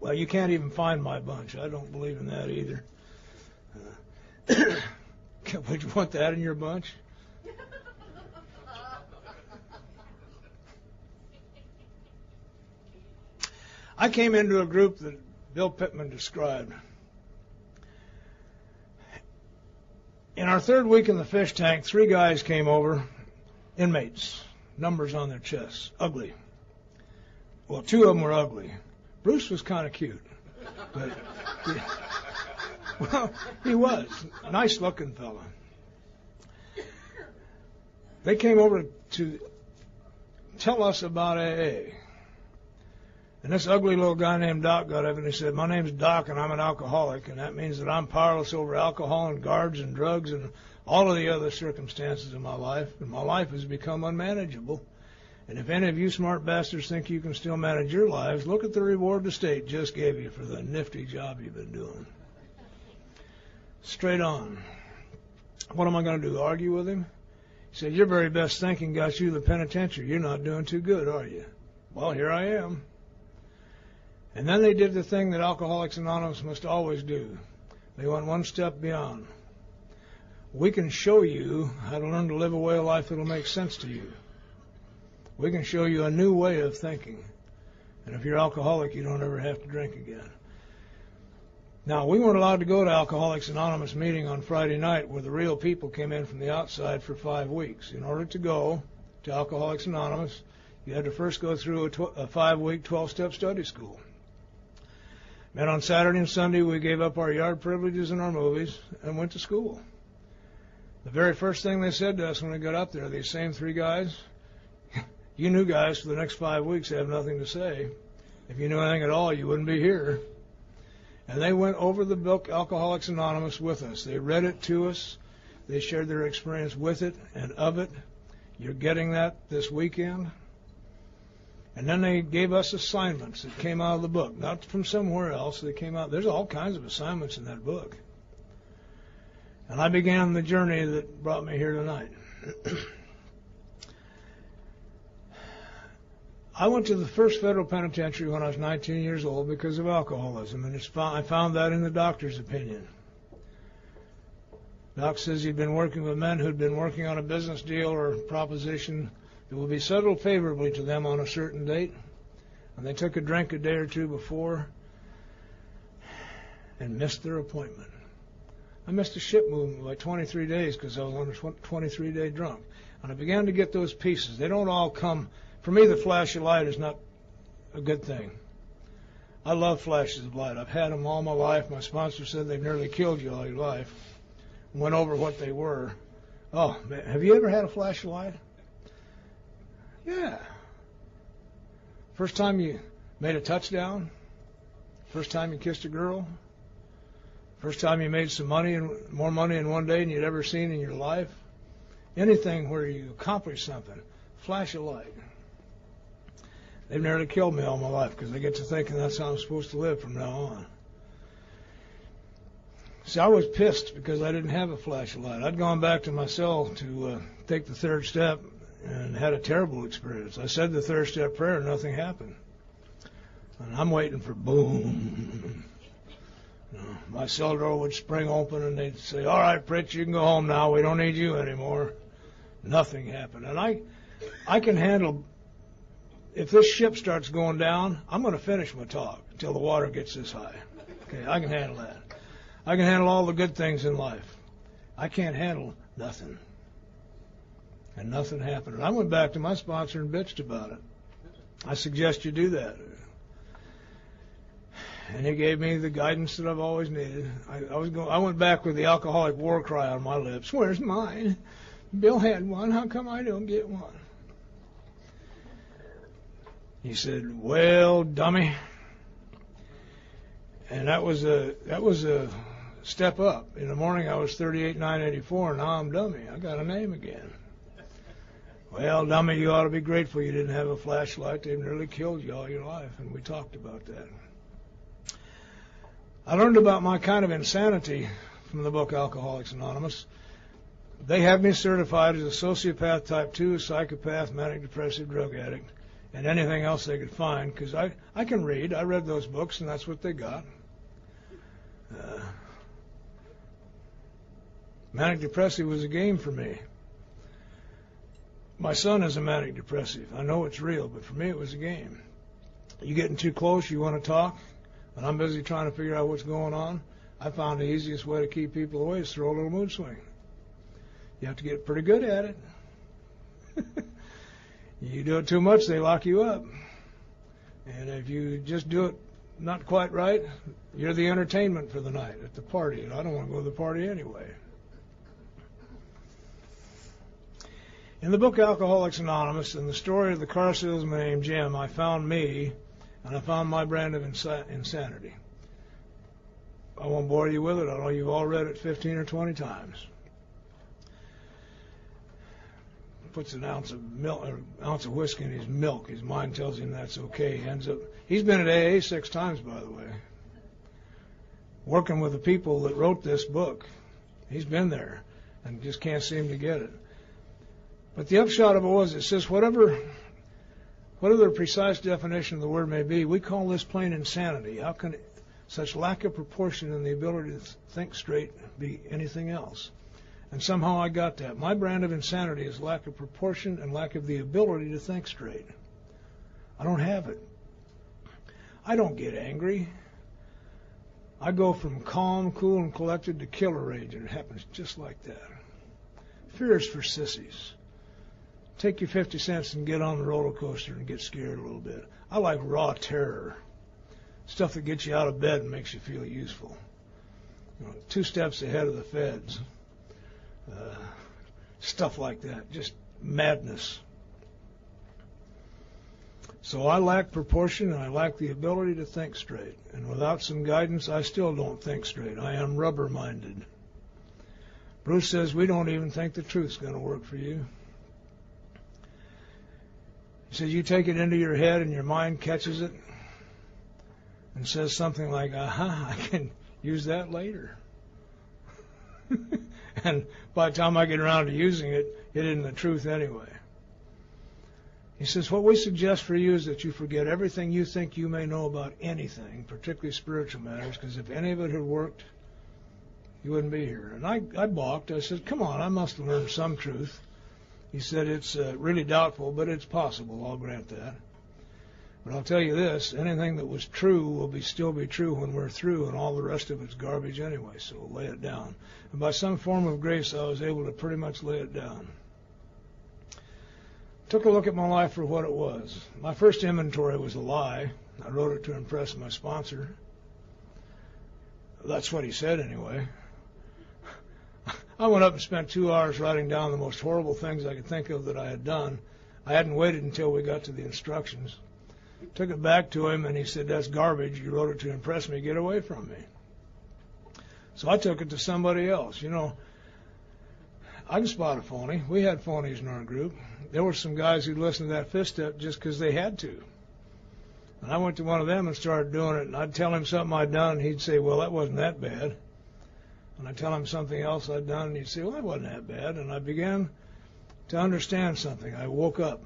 Well, you can't even find my bunch. I don't believe in that either. Would you want that in your bunch? I came into a group that Bill Pittman described. In our third week in the fish tank, 3 guys came over, inmates, numbers on their chests, ugly. Well, 2 of them were ugly. Bruce was kind of cute, but well, he was a nice-looking fella. They came over to tell us about AA. And this ugly little guy named Doc got up and he said, "My name's Doc and I'm an alcoholic, and that means that I'm powerless over alcohol and guards and drugs and all of the other circumstances of my life, and my life has become unmanageable. And if any of you smart bastards think you can still manage your lives, look at the reward the state just gave you for the nifty job you've been doing." Straight on. What am I going to do, argue with him? He said, "Your very best thinking got you to the penitentiary. You're not doing too good, are you?" Well, here I am. And then they did the thing that Alcoholics Anonymous must always do. They went one step beyond. We can show you how to learn to live a way of life that will make sense to you. We can show you a new way of thinking. And if you're alcoholic, you don't ever have to drink again. Now, we weren't allowed to go to Alcoholics Anonymous meeting on Friday night where the real people came in from the outside for 5 weeks. In order to go to Alcoholics Anonymous, you had to first go through a 5-week, 12-step study school. Met on Saturday and Sunday, we gave up our yard privileges and our movies and went to school. The very first thing they said to us when we got up there, these same 3 guys, you new guys for the next 5 weeks have nothing to say. If you knew anything at all, you wouldn't be here. And they went over the book Alcoholics Anonymous with us. They read it to us. They shared their experience with it and of it. You're getting that this weekend. And then they gave us assignments that came out of the book, not from somewhere else. They came out. There's all kinds of assignments in that book. And I began the journey that brought me here tonight. I went to the first federal penitentiary when I was 19 years old because of alcoholism, and I found that in the doctor's opinion. Doc says he'd been working with men who'd been working on a business deal or proposition that would be settled favorably to them on a certain date, and they took a drink a day or two before and missed their appointment. I missed a ship movement by 23 days because I was on a 23-day drunk, and I began to get those pieces. They don't all come. For me, the flash of light is not a good thing. I love flashes of light. I've had them all my life. My sponsor said they've nearly killed you all your life. Went over what they were. Oh, man, have you ever had a flash of light? Yeah. First time you made a touchdown? First time you kissed a girl? First time you made some money, and more money in one day than you'd ever seen in your life? Anything where you accomplish something. Flash of light. They've nearly killed me all my life because I get to thinking that's how I'm supposed to live from now on. See, I was pissed because I didn't have a flash of light. I'd gone back to my cell to take the 3rd step and had a terrible experience. I said the 3rd step prayer and nothing happened. And I'm waiting for boom. You know, my cell door would spring open and they'd say, all right, Pritch, you can go home now. We don't need you anymore. Nothing happened. And I can handle, if this ship starts going down, I'm going to finish my talk until the water gets this high. Okay, I can handle that. I can handle all the good things in life. I can't handle nothing. And nothing happened. And I went back to my sponsor and bitched about it. I suggest you do that. And he gave me the guidance that I've always needed. I went back with the alcoholic war cry on my lips. Where's mine? Bill had one. How come I don't get one? He said, well, dummy. And that was a step up. In the morning I was 38,984. Now I'm dummy. I got a name again. Well, dummy, you ought to be grateful you didn't have a flashlight. They've nearly killed you all your life. And we talked about that. I learned about my kind of insanity from the book Alcoholics Anonymous. They have me certified as a sociopath type 2, a psychopath, manic depressive drug addict, and anything else they could find, because I can read. I read those books, and that's what they got. Manic depressive was a game for me. My son is a manic depressive. I know it's real, but for me it was a game. You getting too close, you want to talk, and I'm busy trying to figure out what's going on. I found the easiest way to keep people away is throw a little mood swing. You have to get pretty good at it. You do it too much, they lock you up. And if you just do it not quite right, you're the entertainment for the night at the party. And I don't want to go to the party anyway. In the book Alcoholics Anonymous, in the story of the car salesman named Jim, I found me, and I found my brand of insanity. I won't bore you with it. I know you've all read it 15 or 20 times. Puts an ounce of milk, or ounce of whiskey in his milk. His mind tells him that's okay. He's been at AA 6 times, by the way, working with the people that wrote this book. He's been there and just can't seem to get it. But the upshot of it was, it says whatever the precise definition of the word may be, we call this plain insanity. How can such lack of proportion in the ability to think straight be anything else? And somehow I got that. My brand of insanity is lack of proportion and lack of the ability to think straight. I don't have it. I don't get angry. I go from calm, cool, and collected to killer rage, and it happens just like that. Fear is for sissies. Take your 50 cents and get on the roller coaster and get scared a little bit. I like raw terror, stuff that gets you out of bed and makes you feel useful. 2 steps ahead of the feds, stuff like that, just madness. So I lack proportion, and I lack the ability to think straight. And without some guidance, I still don't think straight. I am rubber-minded. Bruce says we don't even think the truth's going to work for you. He says you take it into your head and your mind catches it and says something like, aha, I can use that later. And by the time I get around to using it, it isn't the truth anyway. He says, what we suggest for you is that you forget everything you think you may know about anything, particularly spiritual matters, because if any of it had worked, you wouldn't be here. And I balked. I said, come on, I must have learned some truth. He said, it's really doubtful, but it's possible. I'll grant that. But I'll tell you this, anything that was true will still be true when we're through, and all the rest of it's garbage anyway, so lay it down. And by some form of grace, I was able to pretty much lay it down. Took a look at my life for what it was. My first inventory was a lie. I wrote it to impress my sponsor. That's what he said anyway. I went up and spent 2 hours writing down the most horrible things I could think of that I had done. I hadn't waited until we got to the instructions. Took it back to him, and he said, that's garbage. You wrote it to impress me. Get away from me. So I took it to somebody else. I can spot a phony. We had phonies in our group. There were some guys who listened to that 5th step just because they had to. And I went to one of them and started doing it, and I'd tell him something I'd done, and he'd say, well, that wasn't that bad. And I'd tell him something else I'd done, and he'd say, well, that wasn't that bad. And I began to understand something. I woke up.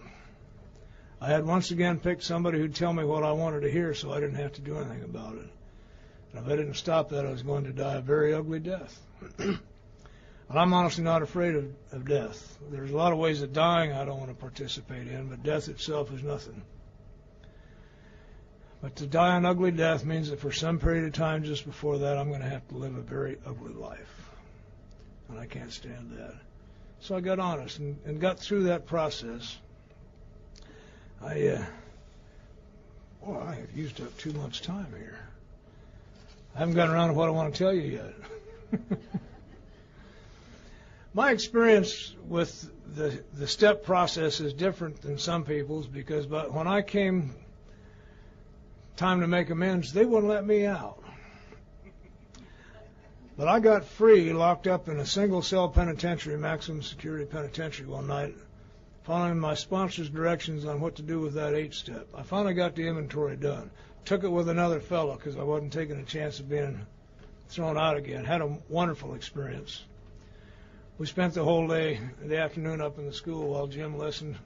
I had once again picked somebody who'd tell me what I wanted to hear, so I didn't have to do anything about it. And if I didn't stop that, I was going to die a very ugly death. And I'm honestly not afraid of death. There's a lot of ways of dying I don't want to participate in, but death itself is nothing. But to die an ugly death means that for some period of time just before that, I'm going to have to live a very ugly life. And I can't stand that. So I got honest and got through that process. I have used up too much time here. I haven't gotten around to what I want to tell you yet. My experience with the step process is different than some people's because when I came time to make amends, they wouldn't let me out. But I got free, locked up in a single-cell penitentiary, maximum security penitentiary one night, following my sponsor's directions on what to do with that 8-step. I finally got the inventory done. Took it with another fellow because I wasn't taking a chance of being thrown out again. Had a wonderful experience. We spent the whole day, the afternoon up in the school while Jim listened.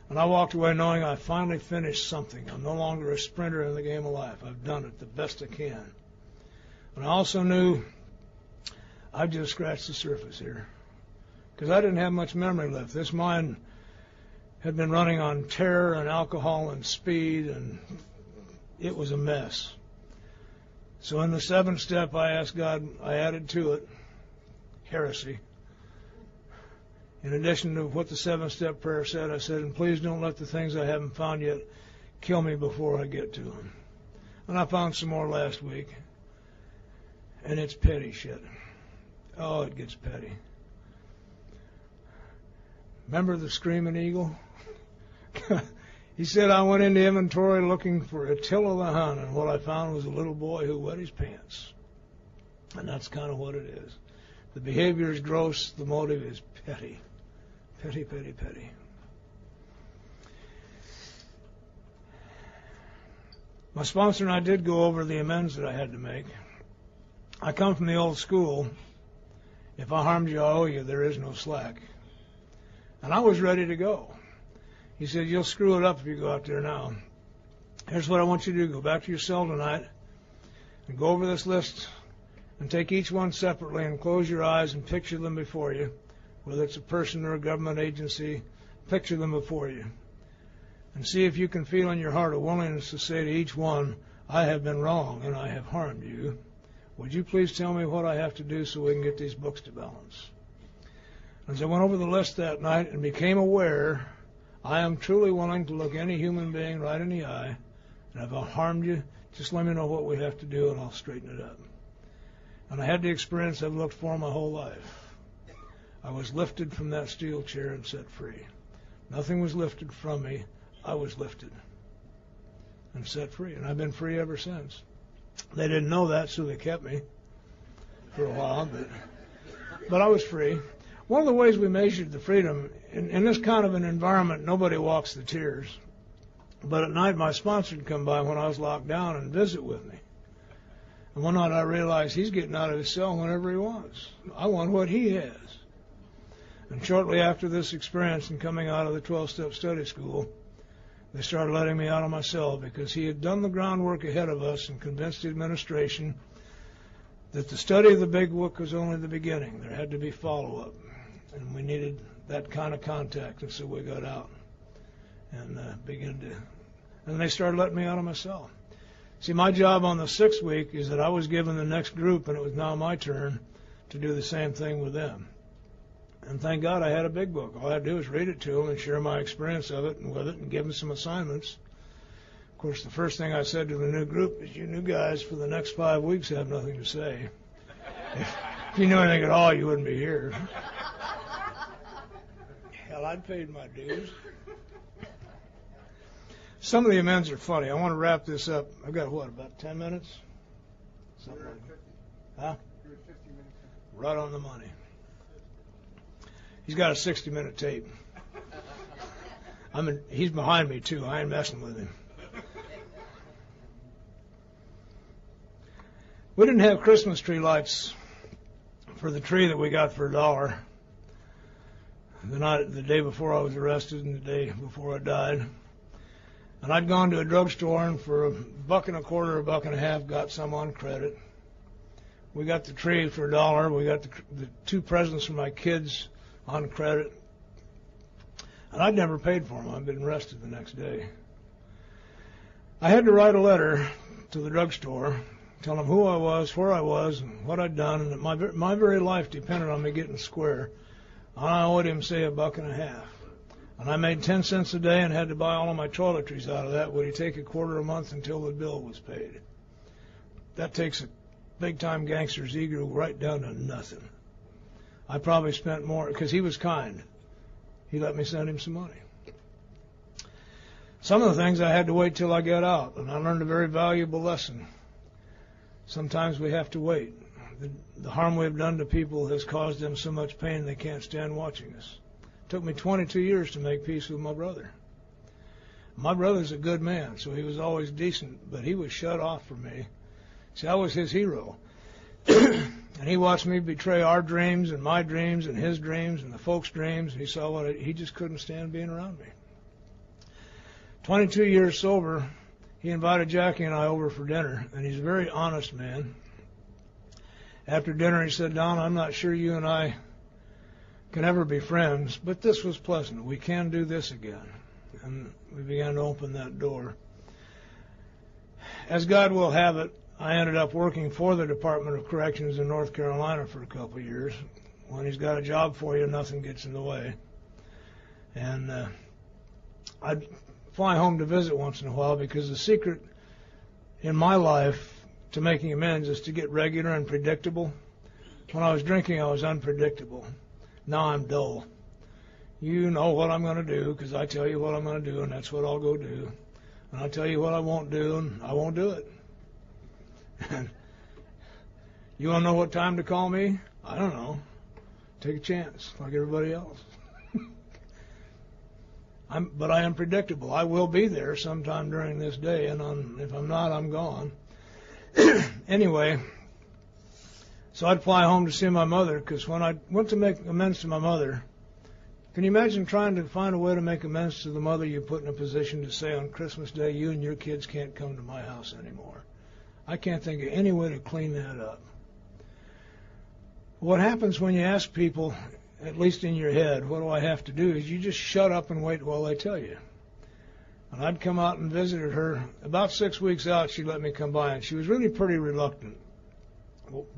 And I walked away knowing I finally finished something. I'm no longer a sprinter in the game of life. I've done it the best I can. And I also knew I've just scratched the surface here because I didn't have much memory left. This mind had been running on terror and alcohol and speed, and it was a mess. So in the 7th step, I asked God, I added to it heresy. In addition to what the 7th step prayer said, I said, and please don't let the things I haven't found yet kill me before I get to them. And I found some more last week. And it's petty shit. Oh, it gets petty. Remember the Screaming Eagle? He said, I went into inventory looking for Attila the Hun, and what I found was a little boy who wet his pants. And that's kind of what it is. The behavior is gross, the motive is petty. Petty, petty, petty. My sponsor and I did go over the amends that I had to make. I come from the old school, if I harmed you, I owe you, there is no slack. And I was ready to go. He said, you'll screw it up if you go out there now. Here's what I want you to do. Go back to your cell tonight and go over this list and take each one separately and close your eyes and picture them before you. Whether it's a person or a government agency, picture them before you. And see if you can feel in your heart a willingness to say to each one, I have been wrong and I have harmed you. would you please tell me what I have to do so we can get these books to balance? As I went over the list that night and became aware, I am truly willing to look any human being right in the eye, and if I've harmed you, just let me know what we have to do and I'll straighten it up. And I had the experience I've looked for my whole life. I was lifted from that steel chair and set free. Nothing was lifted from me. I was lifted and set free, and I've been free ever since. They didn't know that, so they kept me for a while, but I was free. One of the ways we measured the freedom, in this kind of an environment, nobody walks the tiers. But at night, my sponsor would come by when I was locked down and visit with me. And one night I realized he's getting out of his cell whenever he wants. I want what he has. And shortly after this experience and coming out of the 12-step study school, they started letting me out of my cell because he had done the groundwork ahead of us and convinced the administration that the study of the big book was only the beginning. There had to be follow-up, and we needed that kind of contact, and so we got out and and they started letting me out of my cell. See, my job on the 6th week is that I was given the next group, and it was now my turn to do the same thing with them. And thank God I had a big book. All I had to do was read it to them and share my experience of it and with it and give them some assignments. Of course, the first thing I said to the new group is, you new guys for the next 5 weeks have nothing to say. If you knew anything at all, you wouldn't be here. Hell, I'd paid my dues. Some of the amends are funny. I want to wrap this up. I've got, about 10 minutes? Something like that. Huh? You're at 50 minutes. Right on the money. He's got a 60-minute tape. He's behind me, too. I ain't messing with him. We didn't have Christmas tree lights for the tree that we got for $1 the day before I was arrested and the day before I died. And I'd gone to a drugstore and for $1.25, $1.50, got some on credit. We got the tree for $1. We got the 2 presents for my kids on credit. And I'd never paid for them. I'd been arrested the next day. I had to write a letter to the drugstore, telling them who I was, where I was, and what I'd done, and that my very life depended on me getting square. I owed him, say, $1.50. And I made 10 cents a day and had to buy all of my toiletries out of that. Would he take $0.25 a month until the bill was paid? That takes a big-time gangster's ego right down to nothing. I probably spent more, because he was kind. He let me send him some money. Some of the things I had to wait till I got out, and I learned a very valuable lesson. Sometimes we have to wait. The harm we've done to people has caused them so much pain they can't stand watching us. It took me 22 years to make peace with my brother. My brother's a good man, so he was always decent, but he was shut off from me. See, I was his hero. And he watched me betray our dreams and my dreams and his dreams and the folks' dreams, and he saw he just couldn't stand being around me. 22 years sober, he invited Jackie and I over for dinner, and he's a very honest man. After dinner, he said, Don, I'm not sure you and I can ever be friends, but this was pleasant. We can do this again. And we began to open that door. As God will have it, I ended up working for the Department of Corrections in North Carolina for a couple of years. When he's got a job for you, nothing gets in the way. And I'd fly home to visit once in a while because the secret in my life to making amends is to get regular and predictable. When I was drinking, I was unpredictable. Now I'm dull. You know what I'm going to do because I tell you what I'm going to do, and that's what I'll go do. And I'll tell you what I won't do, and I won't do it. You want to know what time to call me? I don't know. Take a chance, like everybody else. But I am predictable. I will be there sometime during this day, and if I'm not, I'm gone. Anyway, so I'd fly home to see my mother, because when I went to make amends to my mother, can you imagine trying to find a way to make amends to the mother you put in a position to say on Christmas Day, you and your kids can't come to my house anymore? I can't think of any way to clean that up. What happens when you ask people, at least in your head, what do I have to do, is you just shut up and wait while they tell you. And I'd come out and visited her. About 6 weeks out, she let me come by, and she was really pretty reluctant.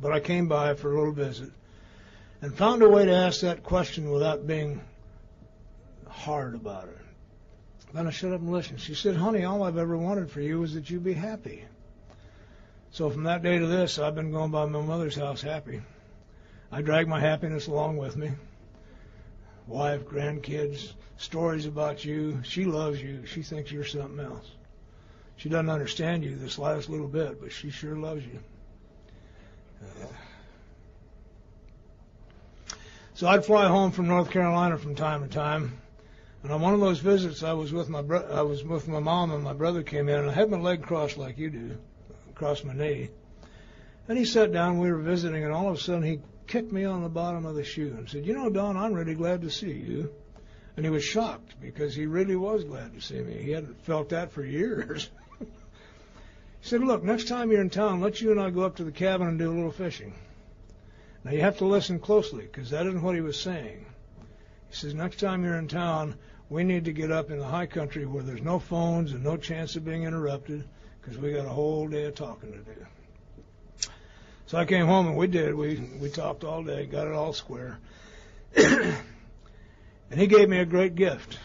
but I came by for a little visit and found a way to ask that question without being hard about it. Then I shut up and listened. She said, honey, all I've ever wanted for you is that you be happy. So from that day to this, I've been going by my mother's house happy. I drag my happiness along with me. Wife, grandkids, stories about you. She loves you. She thinks you're something else. She doesn't understand you this last little bit, but she sure loves you. So I'd fly home from North Carolina from time to time, and on one of those visits, I was with my mom, and my brother came in, and I had my leg crossed like you do, across my knee. And he sat down. We were visiting, and all of a sudden he kicked me on the bottom of the shoe and said, Don, I'm really glad to see you. And he was shocked because he really was glad to see me. He hadn't felt that for years. He said, look, next time you're in town, let you and I go up to the cabin and do a little fishing. Now, you have to listen closely because that isn't what he was saying. He says, next time you're in town, we need to get up in the high country where there's no phones and no chance of being interrupted because we got a whole day of talking to do. So I came home and we did. We talked all day, got it all square. And he gave me a great gift.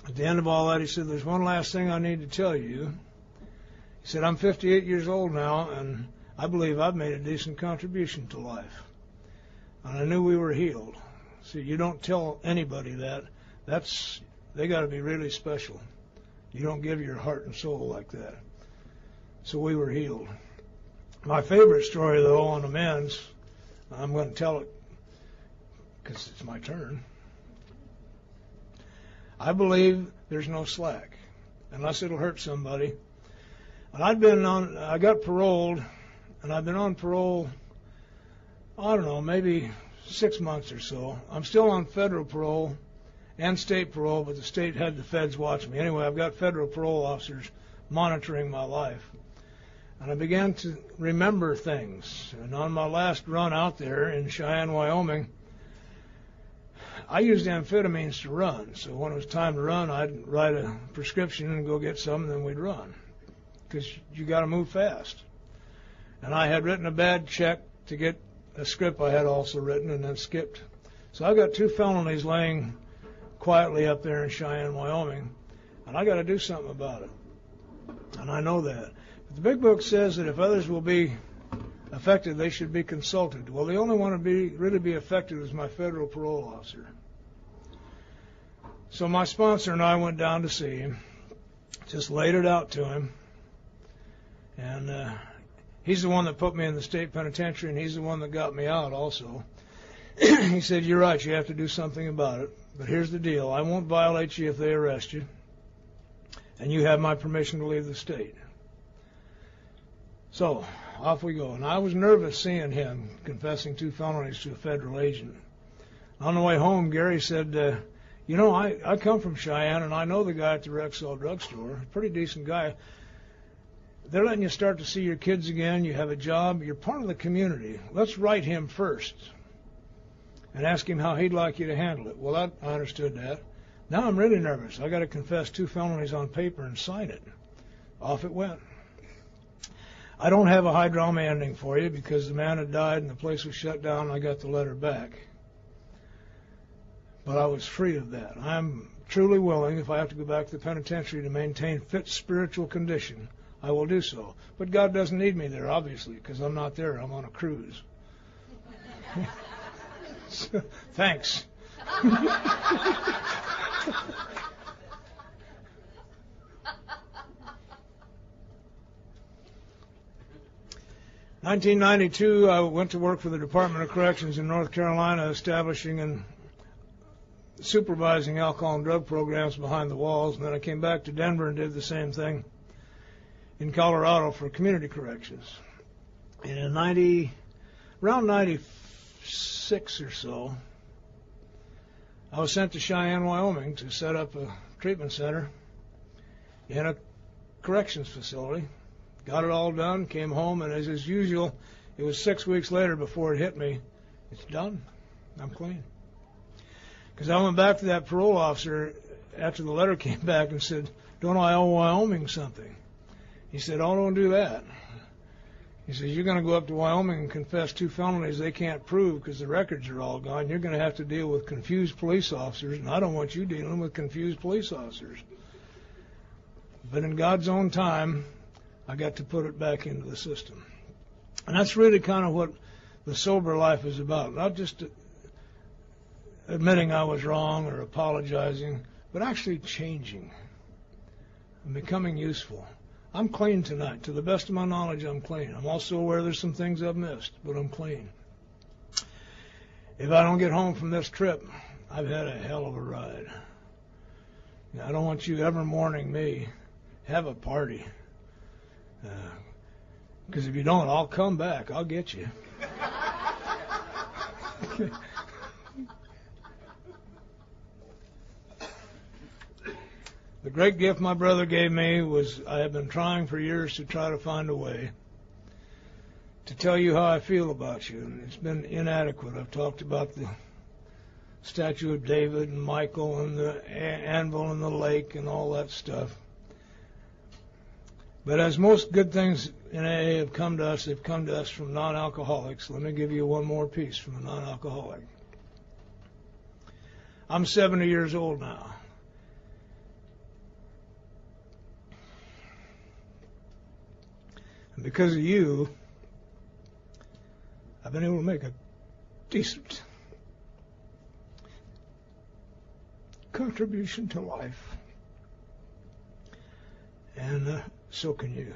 At the end of all that, he said, there's one last thing I need to tell you. He said, I'm 58 years old now, and I believe I've made a decent contribution to life. And I knew we were healed. See, you don't tell anybody that. They got to be really special. You don't give your heart and soul like that. So we were healed. My favorite story, though, on amends, I'm going to tell it because it's my turn. I believe there's no slack unless it'll hurt somebody. And I got paroled, and I've been on parole, I don't know, maybe 6 months or so. I'm still on federal parole and state parole, but the state had the feds watch me. Anyway, I've got federal parole officers monitoring my life. And I began to remember things. And on my last run out there in Cheyenne, Wyoming, I used amphetamines to run. So when it was time to run, I'd write a prescription and go get some, and then we'd run. Because you got to move fast. And I had written a bad check to get a script I had also written and then skipped. So I got 2 felonies laying quietly up there in Cheyenne, Wyoming, and I got to do something about it. And I know that. But the big book says that if others will be affected, they should be consulted. Well, the only one to really be affected was my federal parole officer. So my sponsor and I went down to see him, just laid it out to him. And he's the one that put me in the state penitentiary, and he's the one that got me out also. He said, you're right, you have to do something about it. But here's the deal. I won't violate you if they arrest you, and you have my permission to leave the state. So off we go. And I was nervous seeing him confessing 2 felonies to a federal agent. On the way home, Gary said, I come from Cheyenne, and I know the guy at the Rexall drugstore, pretty decent guy. They're letting you start to see your kids again. You have a job. You're part of the community. Let's write him first and ask him how he'd like you to handle it. Well, I understood that. Now I'm really nervous. I got to confess 2 felonies on paper and sign it. Off it went. I don't have a high drama ending for you because the man had died and the place was shut down and I got the letter back. But I was free of that. I'm truly willing, if I have to go back to the penitentiary to maintain fit spiritual condition, I will do so. But God doesn't need me there, obviously, because I'm not there. I'm on a cruise. So, thanks. 1992, I went to work for the Department of Corrections in North Carolina, establishing and supervising alcohol and drug programs behind the walls. And then I came back to Denver and did the same thing in Colorado for community corrections. And in around 96 or so, I was sent to Cheyenne, Wyoming to set up a treatment center in a corrections facility. Got it all done, came home, and as is usual, it was 6 weeks later before it hit me. It's done. I'm clean. Because I went back to that parole officer after the letter came back and said, don't I owe Wyoming something? He said, oh, don't do that. He says, you're going to go up to Wyoming and confess 2 felonies they can't prove because the records are all gone. You're going to have to deal with confused police officers, and I don't want you dealing with confused police officers. But in God's own time, I got to put it back into the system. And that's really kind of what the sober life is about. Not just admitting I was wrong or apologizing, but actually changing and becoming useful. I'm clean tonight. To the best of my knowledge, I'm clean. I'm also aware there's some things I've missed, but I'm clean. If I don't get home from this trip, I've had a hell of a ride. Now, I don't want you ever mourning me. Have a party. Because if you don't, I'll come back. I'll get you. The great gift my brother gave me was I have been trying for years to try to find a way to tell you how I feel about you. And it's been inadequate. I've talked about the statue of David and Michael and the anvil and the lake and all that stuff. But as most good things in AA have come to us, they've come to us from non-alcoholics. Let me give you one more piece from a non-alcoholic. I'm 70 years old now. And because of you, I've been able to make a decent contribution to life. And so can you.